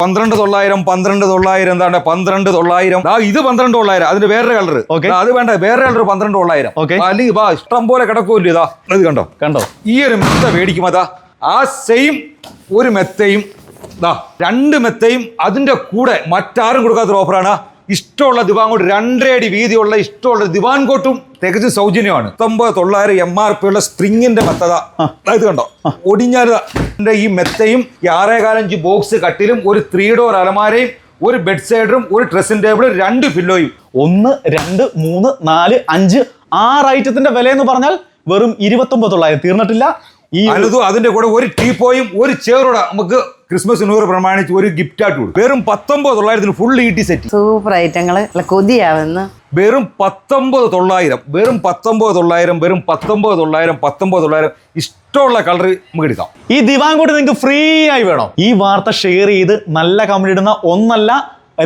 12,900 12,900 എന്താണ് 12,900 ഇത് 12,900 അതിന്റെ വേറെ കളർ അത് വേണ്ട വേറെ കളർ 12,900 അല്ലെങ്കിൽ വാ ഇഷ്ടം പോലെ കിടക്കൂല്ല ഇതാ ഇത് കണ്ടോ ഈ ഒരു മെത്ത മേടിക്കും അതാ ആ സെയിം ഒരു മെത്തയും രണ്ട് മെത്തയും അതിന്റെ കൂടെ മറ്റാരും കൊടുക്കാത്തൊരു ഓഫറാണ് ഇഷ്ടമുള്ള ദിവാൻ കോട്ട് 2.5 അടി വീതിയുള്ള ഇഷ്ടമുള്ള ദിവാൻ കോട്ടും തികച്ചും സൗജന്യമാണ് 19,900 MRP ഉള്ള സ്പ്രിങ്ങിന്റെ മെത്തത ഇത് കണ്ടോ ഒടിഞ്ഞാല് ഈ മെത്തയും 6.5 ബോക്സ് കട്ടിലും ഒരു 3 ഡോർ അലമാരയും ഒരു ബെഡ് സൈഡറും ഒരു ഡ്രസ്സിംഗ് ടേബിളും 2 പില്ലോയും 1 2 3 4 5 6 ഐറ്റത്തിന്റെ വില എന്ന് പറഞ്ഞാൽ വെറും 29,900 തീർന്നിട്ടില്ല. ഈ അതിന്റെ കൂടെ ഒരു ടീപ്പോയും ഒരു ചെയറോടെ നമുക്ക് ക്രിസ്മസ് ന്യൂ ഇയർ പ്രമാണിച്ച് ഒരു ഗിഫ്റ്റ് ആയിട്ട് കൊടുക്കും. വെറും 19,900 ഫുൾ ഈട്ടി സെറ്റ് സൂപ്പർ ഐറ്റങ്ങള് കൊതിയാവുന്ന വെറും 19,900 വെറും 19,900 വെറും 19,900 ഇഷ്ടമുള്ള കളർ നമുക്ക് എടുക്കാം. ഈ ദിവാൻ കോട്ട് നിങ്ങൾക്ക് ഫ്രീ ആയി വേണോ? ഈ വാർത്ത ഷെയർ ചെയ്ത് നല്ല കമന്റ് ഇടുന്ന ഒന്നല്ല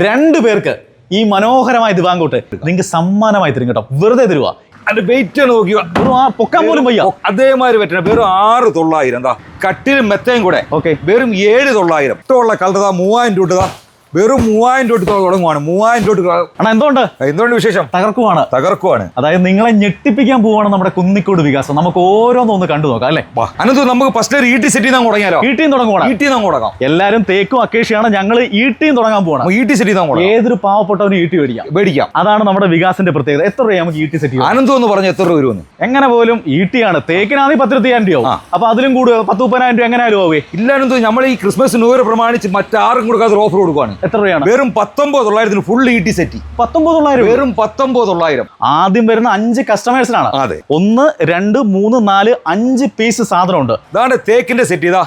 2 പേർക്ക് ഈ മനോഹരമായ ദിവാൻ കോട്ട് നിങ്ങൾക്ക് സമ്മാനമായി തരും കേട്ടോ. വെറുതെ തരുക. അതിന്റെ വെയിറ്റ് നോക്കിയോ പൊക്കാൻ പോലും വയ്യ. അതേമാതിരി പറ്റണ വെറും 6,900 എന്താ കട്ടിലും മെത്തയും കൂടെ വെറും 7,900 ഇഷ്ടമുള്ള കളർ 3,000 രൂപ വെറും 3,000 രൂപ തുടങ്ങുവാണ്. 3,000 രൂപ എന്തുകൊണ്ട് വിശേഷം തകർക്കുവാണ്. അതായത് നിങ്ങളെ ഞെട്ടിപ്പിക്കാൻ പോവാണ് നമ്മുടെ കുന്നിക്കോട് വികാസം. നമുക്ക് ഓരോന്നൊന്ന് കണ്ടു നോക്കാം അല്ലേ? അനന്തു നമുക്ക് ഫസ്റ്റ് ഒരു ഈട്ടി സെറ്റ് തുടങ്ങിയാലോ? ഈട്ടിയും തുടങ്ങാം. എല്ലാരും തേക്കും അക്കേഷയാണ്, ഞങ്ങൾ ഈട്ടിയും തുടങ്ങാൻ പോകണം. ഈട്ടി സെറ്റ് ഏതൊരു പാവപ്പെട്ടവന് ഈട്ടി മേടിക്കാം. അതാണ് നമ്മുടെ വികാസിന്റെ പ്രത്യേകത. എത്ര രൂപ നമുക്ക് ഈട്ടി സെറ്റ്? അനന്തു എന്ന് പറഞ്ഞ എത്ര രൂപ വരുമെന്ന് എങ്ങനെ പോലും ഈട്ടിയാണ്. തേക്കിനാണെങ്കിൽ 10,000 രൂപ അപ്പൊ അതിലും കൂടുതൽ 10,000 രൂപ എങ്ങനെയാലും ആവേ. ഇല്ല അനന്തു, നമ്മൾ ഈ ക്രിസ്മസ് ന്യൂ ഇയർ പ്രമാണിച്ച് മറ്റാരും കൊടുക്കാത്ത ഓഫർ കൊടുക്കുവാണ്. എത്ര രൂപയാണ്? വെറും 19,900 ഫുൾ ഈട്ടി സെറ്റ്. 19,900 വെറും 19,900. ആദ്യം വരുന്ന 5 കസ്റ്റമേഴ്സിനാണ്. അതെ, 1 2 3 4 5 പീസ് സാധനമുണ്ട്. ഇതാണ് തേക്കിന്റെ സെറ്റ്. ഇതാ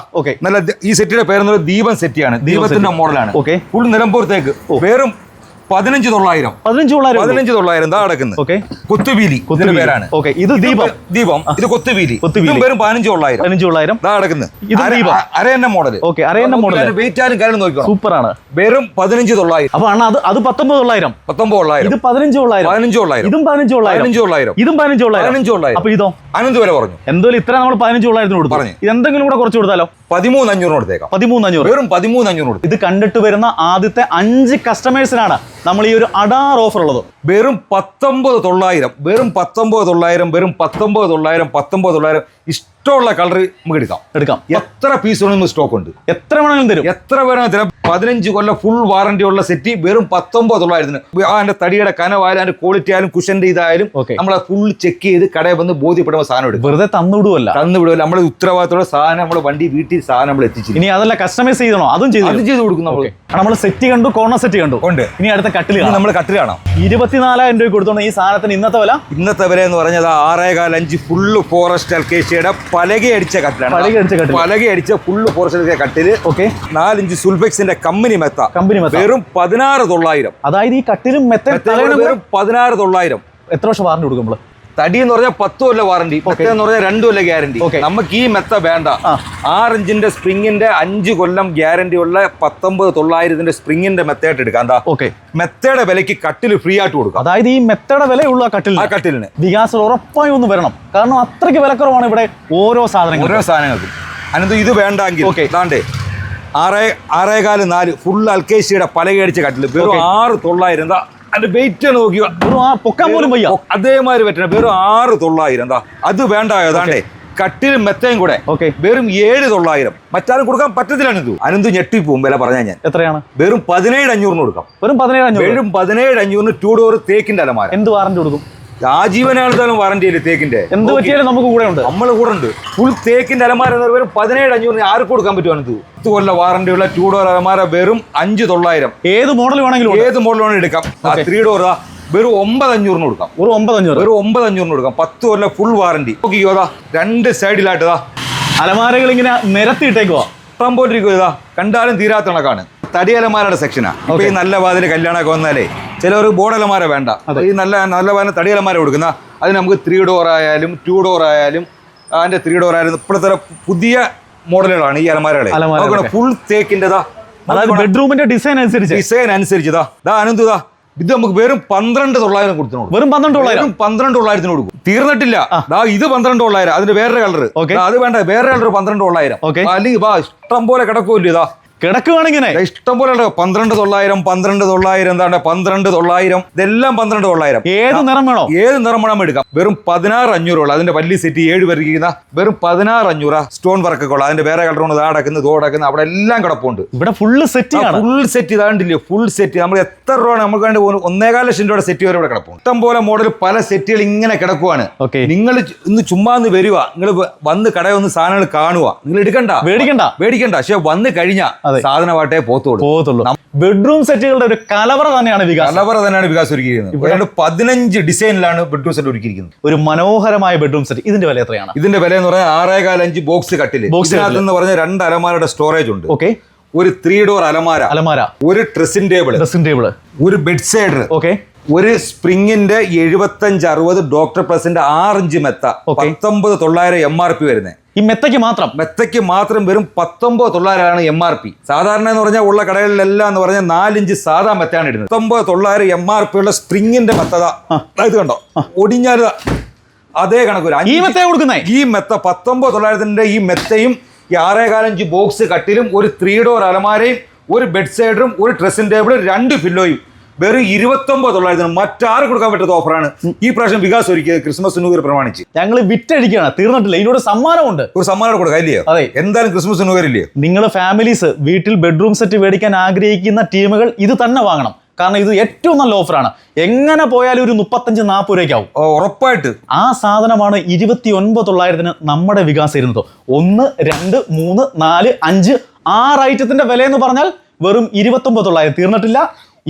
നല്ല ഈ സെറ്റിന്റെ പേര് ദീപം സെറ്റിയാണ്. ദീപത്തിന്റെ മോഡലാണ്. ഫുൾ നിലമ്പൂർ തേക്ക്. വെറും 15,900 15,900 എന്താ നടക്കുന്നത്? കൊത്തുവീലി പേരാണ്. ഇത് ദീപം ഇത് കൊത്തുവീലി വെറും 15,900 നടക്കുന്നത്. അരയന്ന മോഡൽ. വെയിറ്റ് ആരും കാര്യം നോക്കണം. സൂപ്പറാണ്. വെറും 15,900. അപ്പൊ അത് 19,900 ഇത് 15,900 ഇതും 15,900 ഇതും 15,900. അപ്പൊ ഇതോ അനന്ത് വില പറഞ്ഞു. എന്തായാലും ഇത്ര നമ്മൾ 15,900 കൊടുത്തു. ഇതെന്തെങ്കിലും കൂടെ കുറച്ച് കൊടുത്താലോ? 13,500 കൊടുത്തേക്കാം. 13,500 വെറും 13,500. ഇത് കണ്ടിട്ട് വരുന്ന ആദ്യത്തെ 5 കസ്റ്റമേഴ്സിനാണ് നമ്മൾ ഈ ഒരു അഡാർ ഓഫർ ഉള്ളത്. വെറും 19,900 വെറും 19,900 വെറും 19,900 ഇഷ്ടമുള്ള കളർ നമുക്ക് എടുക്കാം. എത്ര പീസ് വേണമെങ്കിലും സ്റ്റോക്ക് ഉണ്ട്. എത്ര വേണമെങ്കിലും തരും. എത്ര വേണമെങ്കിലും തരാം. 15 കൊല്ലം ഫുൾ വാറന്റി ഉള്ള സെറ്റ് വെറും 19,900. അതിന്റെ തടിയുടെ കനവായാലും അതിന്റെ ക്വാളിറ്റി ആയാലും കുഷന്റെ ഇതായാലും നമ്മളെ ഫുൾ ചെക്ക് ചെയ്ത് കടയിൽ വന്ന് ബോധ്യപ്പെടുന്ന സാധനം എടുക്കും. വെറുതെ തന്നുവിടുവല്ല. നമ്മുടെ ഉത്തരവാദിത്തോടെ സാധനം നമ്മുടെ വണ്ടി വീട്ടിൽ സാധനം നമ്മൾ എത്തിച്ചു. ഇനി അതല്ല കസ്റ്റമൈസ് ചെയ്യണോ? അതും ചെയ്ത് കൊടുക്കും. നമ്മൾ സെറ്റ് കണ്ടു, കോർണർ സെറ്റ് കണ്ടു. ഇനി അടുത്ത കട്ടിൽ നമ്മൾ കട്ടിൽ കാണാം. 24,000 രൂപ കൊടുത്തോണ്ട് ഈ സാധനത്തിന് ഇന്നത്തെ വില എന്ന് പറഞ്ഞത് 6.5 ഫുള്ള് ഫോറസ്റ്റ് അൽക്കേഷ്യയുടെ പലകയടിച്ച കട്ടിലാണ്. പലകയടിച്ച ഫുള്ള് ഫോറസ്റ്റ് കട്ടില് 4 ഇഞ്ച് സുൽഫെക്സിന്റെ കമ്പനി മെത്ത വെറും 16,900. അതായത് ഈ കട്ടിലും മെത്ത വെറും 16,900. എത്ര വർഷം വാറന്റി കൊടുക്കും നമ്മള്? തടി എന്ന് പറഞ്ഞാൽ 10 കൊല്ലം വാറന്റി, എന്ന് പറഞ്ഞാൽ 2 കൊല്ലം ഗ്യാരണ്ടി. നമുക്ക് ഈ മെത്ത വേണ്ട. 6 ഇഞ്ചിന്റെ സ്പ്രിങ്ങിന്റെ 5 കൊല്ലം ഗ്യാരണ്ടി ഉള്ള 19,900 സ്പ്രിങ്ങിന്റെ മെത്തയായിട്ട് എടുക്കാം. എന്താ മെത്തയുടെ വിലക്ക് കട്ടിൽ ഫ്രീ ആയിട്ട് കൊടുക്കാം. അതായത് ഈ മെത്തയുടെ വിലയുള്ള കട്ടിലിന് വികാസം ഉറപ്പായി ഒന്ന് വരണം. കാരണം അത്രയ്ക്ക് വിലക്കുറവാണ് ഇവിടെ ഓരോ സാധനങ്ങൾക്കും. അനന്ത് ഇത് വേണ്ടെങ്കിൽ 6.4 ഫുൾ അൽക്കേഷ്യയുടെ പലകയടിച്ച കട്ടിൽ വെറും 6,900. എന്താ അതിന്റെ വെയിറ്റ് നോക്കിയോ പൊക്കാൻ പോലും വയ്യ. അതേമാതിരി പറ്റണ വെറും 6,900. എന്താ അത് വേണ്ടായോ? അതാണ്ടേ കട്ടിലും മെത്തയും കൂടെ വെറും 7,900. മറ്റാരും കൊടുക്കാൻ പറ്റത്തില്ല. അനന്ത് ഞെട്ടിപ്പോവും വില പറഞ്ഞാൽ. ഞാൻ എത്രയാണ്? വെറും 17,500 കൊടുക്കാം. വെറും 17,500 2 ഡോർ തേക്കിന്റെ അലമാര. എന്ത് വാറന്റി കൊടുക്കും? ആജീവനാണെങ്കിലും വാറന്റി ഇല്ല തേക്കിന്റെ. എന്ത് പറ്റിയാലും നമുക്ക് കൂടെ ഉണ്ട്. നമ്മൾ കൂടെ ഉണ്ട്. ഫുൾ തേക്കിന്റെ അലമാര വെറും 17,500 ആർക്ക് കൊടുക്കാൻ പറ്റും? 10 കൊല്ലം വാറന്റി ഉള്ള 2 ഡോർ അലമാര വെറും 5,900. ഏത് മോഡൽ വേണമെങ്കിലും എടുക്കാം. 3 ഡോർ വെറും 9,500 കൊടുക്കാം. വെറും 9,500 കൊടുക്കാം. 10 കൊല്ലം ഫുൾ വാറന്റി. നോക്കിയോ 2 സൈഡിലായിട്ട് അലമാരകൾ ഇങ്ങനെ നിരത്തിയിട്ടേക്കുവാ. ഇഷ്ടം പോലിരിക്കുക. കണ്ടാലും തീരാത്ത കണക്കാണ്. തടി അലമാരയുടെ സെക്ഷനാ. ഇപ്പൊ ഈ നല്ല വാതില് കല്യാണമൊക്കെ വന്നാലേ ചിലർ ബോർഡ് അലമാര വേണ്ട. ഈ നല്ല വാതിൽ തടി അലമാര കൊടുക്കുന്ന അതിന് നമുക്ക് 3 ഡോർ ആയാലും 2 ഡോർ ആയാലും അതിന്റെ 3 ഡോർ ആയാലും ഇപ്പോഴത്തെ പുതിയ മോഡലുകളാണ് ഈ അലമാരകളെ. ഫുൾ തേക്കിൻ്റെതാ. ബെഡ്റൂമിന്റെ ഡിസൈൻ അനുസരിച്ചതാ. അനന്തുതാ ഇത് നമുക്ക് വെറും 12,900 കൊടുത്തു. വെറും 12,900 കൊടുക്കും. തീർന്നിട്ടില്ല. ഇത് 12,900 അതിന്റെ വേറെ കളർ അത് വേണ്ട വേറെ കളർ 12,900 അല്ലെങ്കിൽ വാ ഇഷ്ടം പോലെ കിടക്കൂല്ല. ഇതാ കിടക്കുവാണിങ്ങനെ ഇഷ്ടം പോലെ 12,900 12,900 എന്താണ് 12,900 ഇതെല്ലാം 12,900. ഏത് നിറം വേണോ? ഏത് നിറം വേണം എടുക്കാം. വെറും 16,500 അതിന്റെ വലിയ സെറ്റ് 7 പേർക്ക് ഇരിക്കുന്ന വെറും 16,500 സ്റ്റോൺ വർക്ക് ഒക്കെ ഉള്ള അതിന്റെ വേറെ കളറുണ്ട്. ഇതാടക്കുന്നത് അവിടെ എല്ലാം കിടപ്പുണ്ട്. ഇവിടെ ഫുള്ള് സെറ്റ് ഫുൾ സെറ്റ് ഇതാണ്ടില്ലേ ഫുൾ സെറ്റ്. നമ്മൾ എത്ര രൂപ നമുക്ക് വേണ്ടി 1.25 ലക്ഷം രൂപയുടെ സെറ്റ് വരെ ഇവിടെ കിടപ്പുണ്ട്. ഇഷ്ടം പോലെ മോഡൽ പല സെറ്റുകൾ ഇങ്ങനെ കിടക്കുവാണ്. നിങ്ങൾ ഇന്ന് ചുമ്മാ ഒന്ന് വരിക, നിങ്ങൾ വന്ന് കടയൊന്ന് സാധനങ്ങൾ കാണുക, നിങ്ങൾ എടുക്കണ്ട മേടിക്കണ്ട. പക്ഷെ വന്ന് കഴിഞ്ഞാൽ സാധനമായിട്ടേ പോത്തുള്ളൂ. ബെഡ്റൂം സെറ്റുകളുടെ ഒരു കലവറ തന്നെയാണ് വികാസ് ഒരുക്കിയിരിക്കുന്നത്. ഇവിടെ 15 ഡിസൈനിലാണ് ബെഡ്റൂം സെറ്റ് ഒരുക്കിയിരിക്കുന്നത്. ഒരു മനോഹരമായ ബെഡ്റൂം സെറ്റ്. ഇതിന്റെ വില എത്രയാണ്? ഇതിന്റെ വില എന്ന് പറഞ്ഞാൽ 6.5 ബോക്സ് കട്ടില്. ഇതിനകത്ത് പറഞ്ഞ 2 അലമാരയുടെ സ്റ്റോറേജ് ഉണ്ട്. ഓക്കെ. ഒരു 3 ഡോർ അലമാര, ഒരു ഡ്രസ്സിംഗ് ടേബിൾ, ഒരു ബെഡ് സൈഡർ, ഓക്കെ, ഒരു സ്പ്രിങ്ങിന്റെ 75-60 ഡോക്ടർ പ്ലസിന്റെ 6 ഇഞ്ച് മെത്ത 19,900 MRP വരുന്നത്. ഈ മെത്തയ്ക്ക് മാത്രം വെറും 19,900 MRP. സാധാരണ എന്ന് പറഞ്ഞാൽ ഉള്ള കടകളിലെല്ലാം എന്ന് പറഞ്ഞാൽ 4 ഇഞ്ച് സാധാ മെത്താണ് ഇടുന്നത്. 19,900 MRP ഉള്ള സ്പ്രിങ്ങിന്റെ മെത്തത ഇത് കണ്ടോ, ഒടിഞ്ഞാൽ അതേ കണക്ക് ഈ മെത്ത 19,900 ഈ മെത്തയും ഈ 6.5 ബോക്സ് കട്ടിലും ഒരു 3 ഡോർ അലമാരയും ഒരു ബെഡ് സൈഡറും ഒരു ഡ്രസ്സിംഗ് ടേബിളും 2 പില്ലോയും വെറും 29,900. മറ്റാരും കൊടുക്കാൻ പറ്റുന്ന ഓഫറാണ് ഈ പ്രാവശ്യം വികാസ് ഒരുക്കിയത് ക്രിസ്മസ് ന്യൂ ഇയർ പ്രമാണിച്ച്. ഞങ്ങൾ വിറ്റഴിക്കുകയാണ്, തീർന്നിട്ടില്ല. ഇതിനോട് സമ്മാനമുണ്ട്. ഒരു സമ്മാനം കൊടുക്കാം ഇല്ലയോ? അതെ, എന്തായാലും ക്രിസ്മസ് ന്യൂ ഇയർ ഇല്ലയോ? നിങ്ങൾ ഫാമിലീസ് വീട്ടിൽ ബെഡ്റൂം സെറ്റ് മേടിക്കാൻ ആഗ്രഹിക്കുന്ന ടീമുകൾ ഇത് തന്നെ വാങ്ങണം. കാരണം ഇത് ഏറ്റവും നല്ല ഓഫറാണ്. എങ്ങനെ പോയാലും ഒരു 35-40 രൂപയ്ക്കാവും ഉറപ്പായിട്ട്. ആ സാധനമാണ് 29,900 നമ്മുടെ വികാസ് ഇരുന്നത്. 1, 2, 3, 4, 5, 6 ഐറ്റത്തിന്റെ വില എന്ന് പറഞ്ഞാൽ വെറും 29,900. തീർന്നിട്ടില്ല.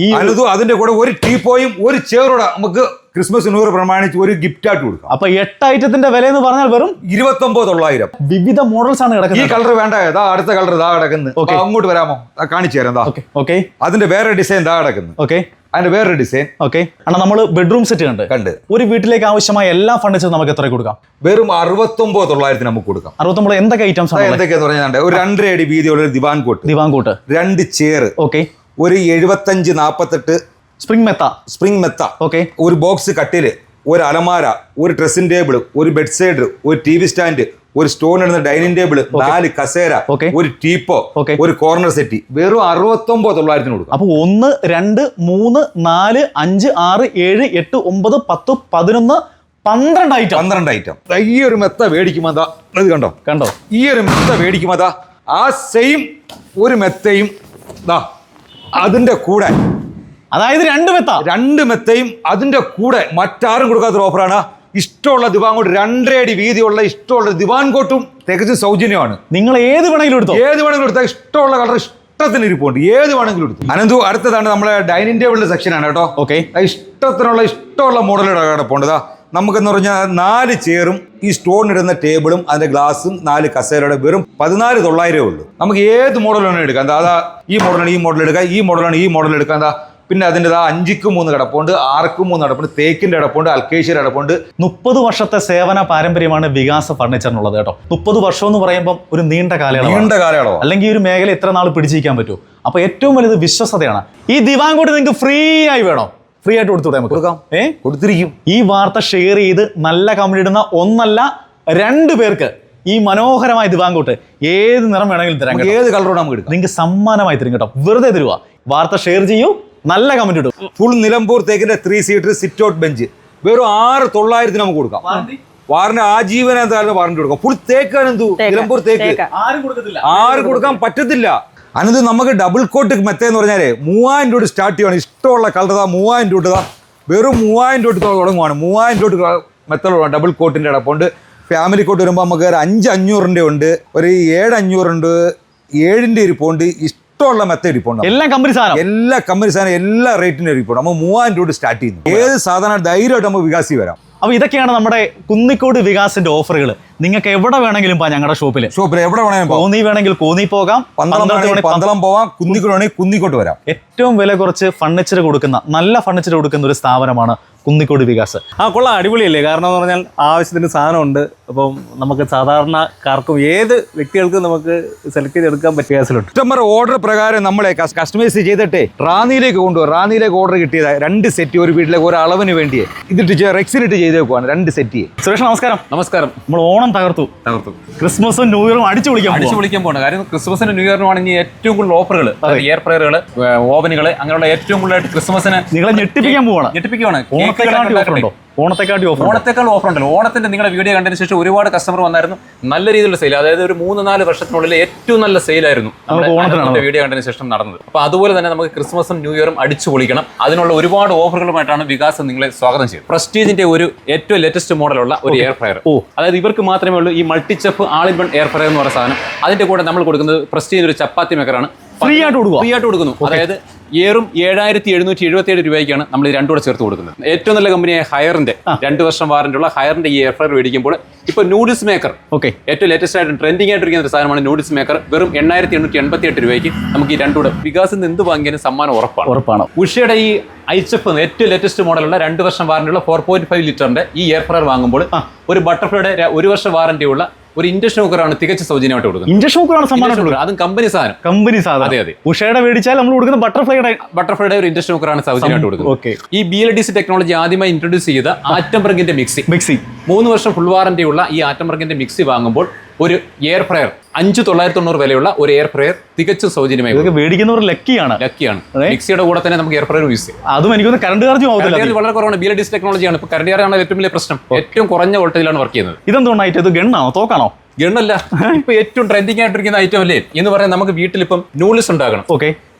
അതിന്റെ കൂടെ ഒരു ടീപ്പോയും ഒരു ചെയറോടെ നമുക്ക് ക്രിസ്മസ് ന്യൂ ഇയർ പ്രമാണിച്ച് ഒരു ഗിഫ്റ്റ് ആയിട്ട് കൊടുക്കാം. അപ്പൊ 8 ഐറ്റത്തിന്റെ വില എന്ന് പറഞ്ഞാൽ വെറും 29,900. വിവിധ മോഡൽസ് ആണ് കിടക്കുന്നത്. ഈ കളർ വേണ്ട, അടുത്ത കളർ കിടക്കുന്നത്. അങ്ങോട്ട് വരാമോ? കാണിച്ചു തരാം. അതിന്റെ വേറെ ഡിസൈൻ കിടക്കുന്നു. അതിന്റെ വേറൊരു ഡിസൈൻ. നമ്മൾ ബെഡ്റൂം സെറ്റ് കണ്ട് ഒരു വീട്ടിലേക്ക് ആവശ്യമായ എല്ലാ ഫർണിച്ചറും നമുക്ക് എത്ര കൊടുക്കാം? വെറും 69,900 നമുക്ക് കൊടുക്കാം. 69 എന്തൊക്കെ ഐറ്റംസ് ആണ്? എന്തൊക്കെയാന്ന് പറഞ്ഞാൽ ഒരു 2.5 അടി വീതിയുള്ള ഒരു ദിവാൻ കോട്ട്, 2 ചെയർ, ഒരു 75-48 സ്പ്രിംഗ് മെത്ത, ഒരു ബോക്സ് കട്ടില്, ഒരു അലമാര, ഒരു ഡ്രസ്സിംഗ് ടേബിൾ, ഒരു ബെഡ് സൈഡർ, ഒരു TV സ്റ്റാൻഡ്, ഒരു സ്റ്റോൺ ഇടുന്ന ഡൈനിങ് ടേബിൾ, 4 കസേര, ഒരു ടീപ്പോ, ഒരു കോർണർ സെറ്റ് വെറും 69,900 കൊടുക്കും. അപ്പൊ 1, 2, 3, 4, 5, 6, 7, 8, 9, 10, 11, 12 ഐറ്റം. ഈ ഒരു മെത്ത മേടിക്കുമ്പോൾ ഇത് കണ്ടോ, ഈ ഒരു മെത്ത മേടിക്കുമ്പോൾ ആ സെയിം ഒരു മെത്തയും അതിന്റെ കൂടെ, അതായത് 2 മെത്തയും അതിന്റെ കൂടെ മറ്റാരും കൊടുക്കാത്തൊരു ഓഫറാണ്. ഇഷ്ടമുള്ള ദിവാൻ കോട്ട് 2.5 അടി വീതിയുള്ള ഇഷ്ടമുള്ള ദിവാൻ കോട്ടും തികച്ചും സൗജന്യമാണ്. നിങ്ങൾ ഏത് വേണമെങ്കിലും എടുത്താൽ ഇഷ്ടമുള്ള കളർ ഇഷ്ടത്തിന് ഇരിപ്പുണ്ട്. ഏത് വേണമെങ്കിലും എടുത്തു. അനന്തു, അടുത്തതാണ് നമ്മളെ ഡൈനിങ് ടേബിളിന്റെ സെക്ഷനാണ് കേട്ടോ. ഇഷ്ടമുള്ള മോഡലുകൾ കിടപ്പുണ്ട്. നമുക്കെന്ന് പറഞ്ഞാൽ 4 ചെയറും ഈ സ്റ്റോൺ ഇടുന്ന ടേബിളും അതിന്റെ ഗ്ലാസും 4 കസേരയുടെ വെറും 14,900 ഉള്ളൂ. നമുക്ക് ഏത് മോഡൽ വേണം എടുക്കാം. അതാ ഈ മോഡൽ എടുക്കാം, ഈ മോഡൽ എടുക്കാം. പിന്നെ അതിൻ്റെ 5ക്ക് 3 കിടപ്പുണ്ട്, 6ക്ക് 3 കിടപ്പുണ്ട്, തേക്കിന്റെ കിടപ്പുണ്ട്, അൽക്കേഷ്യ കിടപ്പുണ്ട്. 30 വർഷത്തെ സേവന പാരമ്പര്യമാണ് വികാസ് ഫർണിച്ചറിനുള്ളത് കേട്ടോ. 30 വർഷം എന്ന് പറയുമ്പോൾ ഒരു നീണ്ട കാലയളവ്. അല്ലെങ്കിൽ ഒരു മേഖല എത്ര നാൾ പിടിച്ചിരിക്കാൻ പറ്റുമോ? അപ്പൊ ഏറ്റവും വലുത് വിശ്വസതയാണ്. ഈ ദിവാൻ കോട്ട് നിങ്ങൾക്ക് ഫ്രീ ആയി വേണോ? ഫ്രീ ആയിട്ട് കൊടുത്തുകൂടെ? നമുക്ക് കൊടുത്തിരിക്കും. ഈ വാർത്ത ഷെയർ ചെയ്ത് നല്ല കമന്റ് ഇടുന്ന 1 അല്ല 2 പേർക്ക് ഈ മനോഹരമായ ദിവാൻ കോട്ട് ഏത് നിറം വേണമെങ്കിലും തരാം. ഏത് കളറോട് നമുക്ക് എടുക്കാം. നിങ്ങൾക്ക് സമ്മാനമായി തരും കേട്ടോ. വെറുതെ തരുക. വാർത്ത ഷെയർ ചെയ്യൂ, നല്ല കമന്റ് ഇടും. ഫുൾ നിലമ്പൂർ തേക്കിന്റെ 3 സീറ്റർ സിറ്റ് ഔട്ട് ബെഞ്ച് വെറും 6,900 നമുക്ക് കൊടുക്കാം. വാറിന് ആജീവന എന്തായാലും വാറന്റി കൊടുക്കാം. ഫുൾ തേക്കാണ്. നിലമ്പൂർ തേക്ക് ആരും കൊടുക്കാൻ പറ്റത്തില്ല. അനന്ത്, നമുക്ക് ഡബിൾ കോട്ട് മെത്തേന്ന് പറഞ്ഞാല് 3000 രൂപ സ്റ്റാർട്ട് ചെയ്യണം. ഇഷ്ടമുള്ള കളർ 3000 രൂപ വെറും 3000 രൂപ തുടങ്ങുവാണ്. 3000 രൂപ മെത്തേഡ് ഡബിൾ കോട്ടിന്റെ കിടപ്പുണ്ട്. ഫാമിലി കോട്ട് വരുമ്പോൾ നമുക്ക് ഒരു 5,500 ഉണ്ട്, ഒരു 7,500 ഉണ്ട്, 7ന്റെ ഇരിപ്പുണ്ട്. ഇഷ്ടമുള്ള മെത്തേഡ് ഇരിപ്പുണ്ട്. എല്ലാ കമ്പനി സാധനം എല്ലാ റേറ്റിന്റെ ഇരിപ്പുണ്ട്. നമുക്ക് 3000 രൂപ സ്റ്റാർട്ട് ചെയ്യുന്നു. ഏത് സാധനം ധൈര്യമായിട്ട് നമുക്ക് വികാസി വരാം. അപ്പോൾ ഇതൊക്കെയാണ് നമ്മുടെ കുന്നിക്കോട് വികാസിന്റെ ഓഫറുകൾ. നിങ്ങൾക്ക് എവിടെ വേണമെങ്കിലും ഞങ്ങളുടെ ഷോപ്പിൽ എവിടെ വേണമെങ്കിലും കോന്നി വേണമെങ്കിൽ കോന്നി പോകാം, പന്തളം പോവാം, കുന്നിക്കോട് വേണമെങ്കിൽ കുന്നിക്കോട്ട് വരാം. ഏറ്റവും വില കുറച്ച് ഫർണിച്ചർ കൊടുക്കുന്ന നല്ല ഫർണിച്ചർ കൊടുക്കുന്ന ഒരു സ്ഥാപനമാണ് കുന്നിക്കോട് വികാസ്. കൊള്ളാം, അടിപൊളിയല്ലേ? കാരണം എന്ന് പറഞ്ഞാൽ ആവശ്യത്തിന് സാധനമുണ്ട്. അപ്പം നമുക്ക് സാധാരണക്കാർക്കും ഏത് വ്യക്തികൾക്കും നമുക്ക് സെലക്ട് ചെയ്തെടുക്കാൻ പറ്റിയ കേസിലുണ്ട്. കസ്റ്റമർ ഓർഡർ പ്രകാരം നമ്മളെ കസ്റ്റമൈസ് ചെയ്തിട്ട് റാന്നിയിലേക്ക് കൊണ്ടുപോകും. റാന്നിയിലേക്ക് ഓർഡർ കിട്ടിയത് 2 സെറ്റ് ഒരു വീട്ടിലേക്ക് ഒരു അളവിന് വേണ്ടിയേ ഇതിട്ട് റെക്സിലിട്ട് ചെയ്തേക്കുവാണ്. 2 സെറ്റ്. സുരേഷ് നമസ്കാരം. നമസ്കാരം. നമ്മൾ ഓണം ഓണം തകർത്തു. ക്രിസ്മസും ന്യൂ ഇയറും അടിച്ചു വിളിക്കാൻ പോകണം. കാര്യം ക്രിസ്മസിന് ന്യൂ ഇയറിനുമാണെങ്കിൽ ഏറ്റവും കൂടുതൽ ഓഫറുകൾ, എയർ ഫ്രയറുകൾ, ഓവനുകൾ, അങ്ങനെയുള്ള ഏറ്റവും കൂടുതലായിട്ട് ക്രിസ്മസിന് നിങ്ങളെ ഞെട്ടിപ്പിക്കുകയാണ്. ഓണത്തെക്കാൾ ഓഫർ ഉണ്ടല്ലോ. ഓണത്തിന്റെ നിങ്ങളുടെ വീഡിയോ കണ്ടതിന് ശേഷം ഒരുപാട് കസ്റ്റമർ വന്നായിരുന്നു. നല്ല രീതിയിലുള്ള സെയിൽ, അതായത് ഒരു 3-4 വർഷത്തിനുള്ളിൽ ഏറ്റവും നല്ല സെയിലായിരുന്നു ഓണത്തിന്റെ വീഡിയോ കണ്ടതിന് ശേഷം നടന്നത്. അപ്പൊ അതുപോലെ തന്നെ നമുക്ക് ക്രിസ്മസും ന്യൂ ഇയറും അടിച്ചു പൊളിക്കണം. അതിനുള്ള ഒരുപാട് ഓഫറുകളുമായിട്ടാണ് വികാസ് നിങ്ങളെ സ്വാഗതം ചെയ്തത്. പ്രസ്റ്റീജിന്റെ ഒരു ഏറ്റവും ലേറ്റസ്റ്റ് മോഡലുള്ള ഒരു എയർ ഫ്രയർ, അതായത് ഇവർക്ക് മാത്രമേ ഉള്ളൂ ഈ multi chef all in one air fryer എന്ന് പറയുന്ന സാധനം. അതിന്റെ കൂടെ നമ്മൾ കൊടുക്കുന്നത് പ്രസ്റ്റീജ് ഒരു ചപ്പാത്തി മേക്കറാണ്, ഫ്രീ ആയിട്ട് കൊടുക്കുന്നു. അതായത് ഏറും 7777 രൂപയ്ക്കാണ് നമ്മൾ ഈ രണ്ടുകൂടെ ചേർത്ത് കൊടുക്കുന്നത്. ഏറ്റവും നല്ല കമ്പനിയായ ഹയറിന്റെ 2 വർഷം വാറന്റി ഉള്ള ഹയറിന്റെ ഈ എയർ ഫ്രയർ മേടിക്കുമ്പോൾ ഇപ്പൊ നൂഡിൽസ് മേക്കർ, ഏറ്റവും ലേറ്റസ്റ്റ് ആയിട്ട് ട്രെൻഡിംഗ് ആയിട്ടിരിക്കുന്ന ഒരു സാധനമാണ് നൂഡിൽസ് മേക്കർ. വെറും 8888 രൂപയ്ക്ക് നമുക്ക് ഈ രണ്ടുകൂടെ വികാസിൽ നിന്ന് എന്ത് വാങ്ങിയാലും സമ്മാനം ഉറപ്പാണ്. ഉഷയുടെ ഈ ഐച്ചഫ് ഏറ്റവും ലേറ്റസ്റ്റ് മോഡലുള്ള 2 വർഷം വാറന്റിയുള്ള 4.5 ലിറ്ററിന്റെ ഈ എയർ ഫ്രയർ വാങ്ങുമ്പോൾ ഒരു ബട്ടർഫ്ലൈയുടെ 1 വർഷം വാറന്റിയുള്ള ഒരു ഇൻഡക്ഷൻ കുക്കറാണ് തികച്ച സൗജന്യമായിട്ട് കൊടുക്കുന്നത്. ഇൻഡക്ഷൻ കുക്കറാണ് സമ്മാനം, അതും കമ്പനി സാധനം. അതെ. ഉഷയുടെ മേടിച്ചാൽ നമ്മൾ കൊടുക്കുന്ന ബട്ടർഫ്ലൈയുടെ ഒരു ഇൻഡക്ഷൻ കുക്കറാണ് സൗജന്യമായിട്ട് കൊടുക്കുന്നത്. ഈ BLDC ടെക്നോളജി ആദ്യമായി ഇൻട്രൊഡ്യൂസ് ചെയ്ത ആറ്റംബർഗിന്റെ മിക്സി 3 വർഷം ഫുൾ വാറന്റി ഉള്ള ഈ ആറ്റംബർഗിന്റെ മിക്സി വാങ്ങുമ്പോൾ ഒരു എയർ ഫ്രയർ 5990 വിലയുള്ള ഒരു എയർ ഫ്രയർ തികച്ചും സൗജന്യമായി മേടിക്കുന്നവർ ലക്കിയാണ്. മിക്സിയുടെ കൂടെ തന്നെ നമുക്ക് എയർ ഫ്രയർ യൂസ് ചെയ്യാം. അതും എനിക്കൊന്ന് കറണ്ട് ചാർജ് വളരെ കുറവാണ്. BLDC ടെക്നോളജിയാണ്. ഇപ്പൊ കറണ്ട് ചാർജാണ് ഏറ്റവും വലിയ പ്രശ്നം. ഏറ്റവും കുറഞ്ഞ വോൾട്ടേജിലാണ് വർക്ക് ചെയ്യുന്നത്. ഇതെന്തുകൊണ്ടായിട്ട് ഇത് ഗണ്ണാണോ തോക്കാണോ? ഗണ്ണല്ല, ഇപ്പൊ ഏറ്റവും ട്രെൻഡിങ് ആയിട്ടിരിക്കുന്ന ഐറ്റം അല്ലേ എന്ന് പറയാൻ. നമുക്ക് വീട്ടിൽ ഇപ്പം നൂഡിൽസ് ഉണ്ടാക്കണം.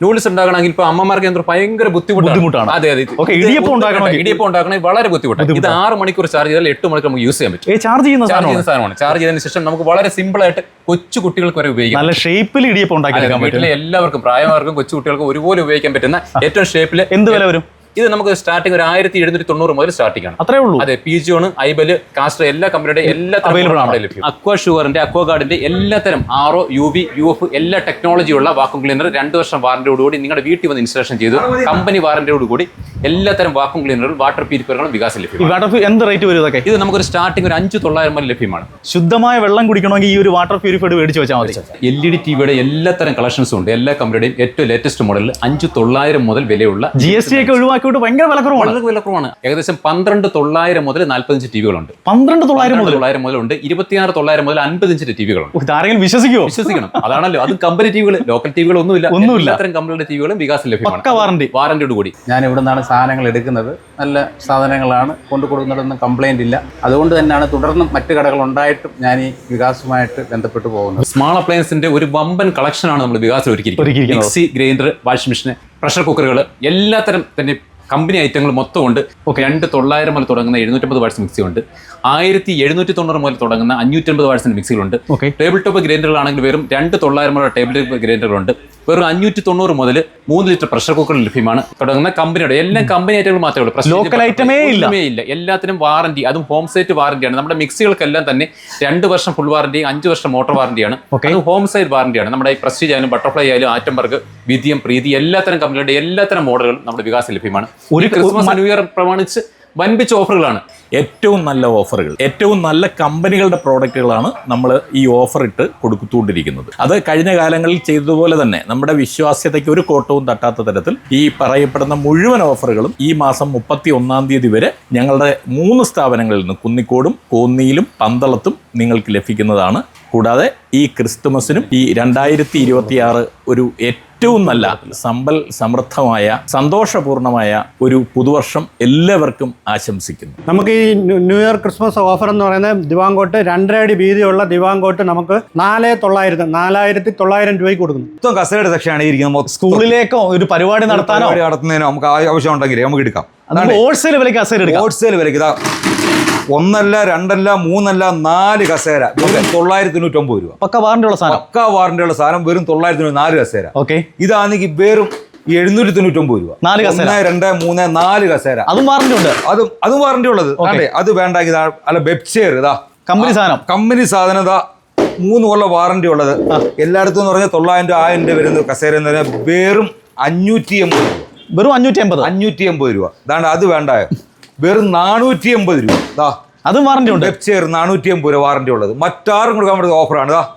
നൂഡിൽസ് ഉണ്ടാക്കണമെങ്കിൽ ഇപ്പൊ അമ്മമാർക്ക് എന്തോ ഭയങ്കര ബുദ്ധിമുട്ടാണ്. അതെ. ഇടിയപ്പം ഉണ്ടാക്കണമെങ്കിൽ വളരെ ബുദ്ധിമുട്ടാണ്. ഇത് 6 മണിക്കൂർ ചാർജ് ചെയ്താൽ 8 മണിക്കൂർ നമുക്ക് യൂസ് ചെയ്യാൻ പറ്റും. ചാർജ് ചെയ്യുന്ന സാധനമാണ്. ചാർജ് ചെയ്തതിനു ശേഷം നമുക്ക് വളരെ സിമ്പിൾ ആയിട്ട് കൊച്ചു കുട്ടികൾക്ക് വരെ ഉപയോഗിക്കാം. നല്ല ഷേപ്പിൽ ഇടിയപ്പം ഉണ്ടാക്കി വീട്ടിലെ എല്ലാവർക്കും, പ്രായമാർക്കും കൊച്ചു കുട്ടികൾക്കും ഒരുപോലെ ഉപയോഗിക്കാൻ പറ്റുന്ന ഏറ്റവും ഷേപ്പിൽ. എന്ത് വില വരും? ഇത് നമുക്ക് സ്റ്റാർട്ടിംഗ് ഒരു 1790 മുതൽ സ്റ്റാർട്ടിംഗ് ആണ്. അത്രേ ഉള്ളൂ. അതെ. പിജിയോൺ, ഐബൽ, കാസ്റ്റർ എല്ലാ കമ്പനിയുടെ എല്ലാ അക്വാ ഷുഗറിന്റെ, അക്വാഗാർഡിന്റെ എല്ലാത്തരം RO, UV, UF എല്ലാ ടെക്നോളജിയുള്ള വാക്യൂം ക്ലീനർ 2 വർഷം വാറന്റിയോടുകൂടി നിങ്ങളുടെ വീട്ടിൽ വന്ന് ഇൻസ്റ്റലേഷൻ ചെയ്തു. കമ്പനി വാറന്റിയോടുകൂടി എല്ലാത്തരം വാക്യൂം ക്ലീനറുകളും വാട്ടർ പ്യൂരിഫയറുകളും വികാസം ലഭ്യമാണ്. എന്ത് റേറ്റ് വരും ഇതൊക്കെ? ഇത് നമുക്കൊരു സ്റ്റാർട്ടിംഗ് ഒരു 5900 മുതൽ ലഭ്യമാണ്. ശുദ്ധമായ വെള്ളം കുടിക്കണമെങ്കിൽ ഈ ഒരു വാട്ടർ പ്യൂരിഫയർ മേടിച്ച് വെച്ചാൽ മതി. LED ടിവിയുടെ എല്ലാത്തരം കളക്ഷൻസും ഉണ്ട്. എല്ലാ കമ്പനിയുടെയും ഏറ്റവും ലേറ്റസ്റ്റ് മോഡലിൽ 5900 മുതൽ വിലയുള്ള GST ഒക്കെ ഒഴിവാക്കിയിട്ട് ഭയങ്കര വിലക്കുറവാണ്. ഏകദേശം 12900 മുതൽ 45 ടിവികളുണ്ട്. 12900 മുതൽ ഉണ്ട്. 26000 മുതൽ 50 ഇഞ്ചിന്റെ ടിവികളുണ്ട്. ആരെങ്കിലും വിശ്വസിക്കണം. അതാണല്ലോ. അത് കമ്പനി ടിവികൾ, ലോക്കൽ ടിവികൾ ഒന്നുമില്ല. അത്തരം കമ്പനിയുടെ ടിവികളും വികാസം ലഭ്യമാണ്. വാറന്റിയോട് കൂടി. ഞാൻ ഇവിടെ നിന്നാണ് സാധനങ്ങൾ എടുക്കുന്നത്. നല്ല സാധനങ്ങളാണ് കൊണ്ടുകൊടുക്കുന്നതൊന്നും കംപ്ലൈന്റ് ഇല്ല. അതുകൊണ്ട് തന്നെയാണ് തുടർന്നും മറ്റു കടകൾ ഉണ്ടായിട്ടും ഞാൻ ഈ വികാസുമായിട്ട് ബന്ധപ്പെട്ടു പോകുന്നത്. സ്മാൾ അപ്ലയൻസിന്റെ ഒരു വമ്പൻ കളക്ഷനാണ് നമ്മൾ വികാസം ഒരുക്കിയിരിക്കുന്നത്. Mixie, grinder, washing machine, pressure കുക്കറുകൾ എല്ലാത്തരം തന്നെ കമ്പനി ഐറ്റങ്ങൾ മൊത്തം ഉണ്ട്. 2900 മുതൽ തുടങ്ങുന്ന 750 വാട്ട്സ് മിക്സി ഉണ്ട്. 1790 മുതൽ തുടങ്ങുന്ന 550 വാട്ട്സിന്റെ മിക്സികളുണ്ട്. ടേബിൾ ടോപ്പ് ഗ്രൈൻഡറുകളാണെങ്കിൽ വെറും 2900 മുതൽ ടേബിൾ ടോപ്പ് ഗ്രൈൻഡറുകളുണ്ട്. വെറും 590 മുതൽ 3 ലിറ്റർ പ്രഷർ കുക്കർ ലഭ്യമാണ്. തുടങ്ങുന്ന കമ്പനിയുടെ എല്ലാം കമ്പനി ഐറ്റങ്ങൾ മാത്രമേ ഉള്ളൂ. ലോക്കൽ ഐറ്റമേ ഇല്ല. എല്ലാത്തിനും വാറന്റി, അതും ഹോം സൈറ്റ് വാറന്റിയാണ്. നമ്മുടെ മിക്സികൾക്കെല്ലാം തന്നെ 2 വർഷം ഫുൾ വാറന്റി, 5 വർഷം മോട്ടോർ വാറന്റിയാണ്. അത് ഹോം സൈറ്റ് വാറന്റിയാണ്. നമ്മുടെ ഈ പ്രസ്റ്റീജ് ആയാലും, ബട്ടർഫ്ലൈ ആയാലും, ആറ്റംബർഗ്, വിദ്യം, പ്രീതി എല്ലാത്തരം കമ്പനികളുടെ എല്ലാത്തരം മോഡലുകളും നമ്മുടെ വികാസം ലഭ്യമാണ്. ഒരു ക്രിസ്മസ് ന്യൂ ഇയർ പ്രമാണിച്ച് വൻപിച്ച ഓഫറുകളാണ്. ഏറ്റവും നല്ല ഓഫറുകൾ, ഏറ്റവും നല്ല കമ്പനികളുടെ പ്രോഡക്റ്റുകളാണ് നമ്മൾ ഈ ഓഫർ ഇട്ട് കൊടുത്തുകൊണ്ടിരിക്കുന്നത്. അത് കഴിഞ്ഞ കാലങ്ങളിൽ ചെയ്തതുപോലെ തന്നെ നമ്മുടെ വിശ്വാസ്യതയ്ക്ക് ഒരു കോട്ടവും തട്ടാത്ത തരത്തിൽ ഈ പറയപ്പെടുന്ന മുഴുവൻ ഓഫറുകളും ഈ മാസം 31-ാം തീയതി വരെ ഞങ്ങളുടെ 3 സ്ഥാപനങ്ങളിൽ നിന്ന് കുന്നിക്കോടും, കോന്നിയിലും, പന്തളത്തും നിങ്ങൾക്ക് ലഭിക്കുന്നതാണ്. കൂടാതെ ഈ ക്രിസ്തുമസിനും ഈ 2026 ഒരു ഏറ്റവും നല്ല സമ്പൽ സമൃദ്ധമായ സന്തോഷപൂർണമായ ഒരു പുതുവർഷം എല്ലാവർക്കും ആശംസിക്കുന്നു. നമുക്ക് ഈ ന്യൂ ഇയർ ക്രിസ്മസ് ഓഫർ എന്ന് പറയുന്നത് ദിവാങ്കോട്ട് 2.5 അടി വീതിയുള്ള ദിവാങ്കോട്ട് നമുക്ക് 4900 രൂപയ്ക്ക് കൊടുക്കുന്നു. മൊത്തം കസേരയുടെ സെക്ഷനാണ് ഇരിക്കുന്നത്. സ്കൂളിലേക്കോ ഒരു പരിപാടി നടത്തുന്നതിനോ നമുക്ക് ആവശ്യം ഉണ്ടെങ്കിൽ നമുക്ക് എടുക്കാം. ഹോൾസെയിൽ വിലയ്ക്ക് കസേര എടുക്കാം. ഹോൾസെയിൽ വിലയ്ക്ക് ഇതാ 1 അല്ല 2 അല്ല 3 അല്ല 4 കസേര 999 രൂപ. പക്ക വാറന്റിയുള്ള സാധനം വെറും 999 കസേര. ഇതാണെങ്കിൽ വെറും 799 രൂപ. 4 കസേര. 1, 2, 3, 4 കസേര. അതും വാറന്റി ഉണ്ട്. അതും വാറന്റി ഉള്ളത്. അത് വേണ്ടെങ്കിൽ അല്ല വെബ്ചെയർ ഇതാ കമ്പനി സാധനം ഇതാ 3 കൊല്ലം വാറന്റി ഉള്ളത്. എല്ലായിടത്തും എന്ന് പറഞ്ഞാൽ 900-1000 രൂപ വരുന്ന കസേര എന്ന് പറഞ്ഞാൽ വെറും 580 രൂപ. വെറും 580 രൂപ. അതാണ്ട് അത് വേണ്ട, വെറും 480 രൂപ. അതും വാറന്റി ഉണ്ട്. വെബ് ചെയർ 480 രൂപ വാറന്റി ഉള്ളത്. മറ്റാരും കൊടുക്കാൻ പറ്റുന്ന ഓഫറാണ്.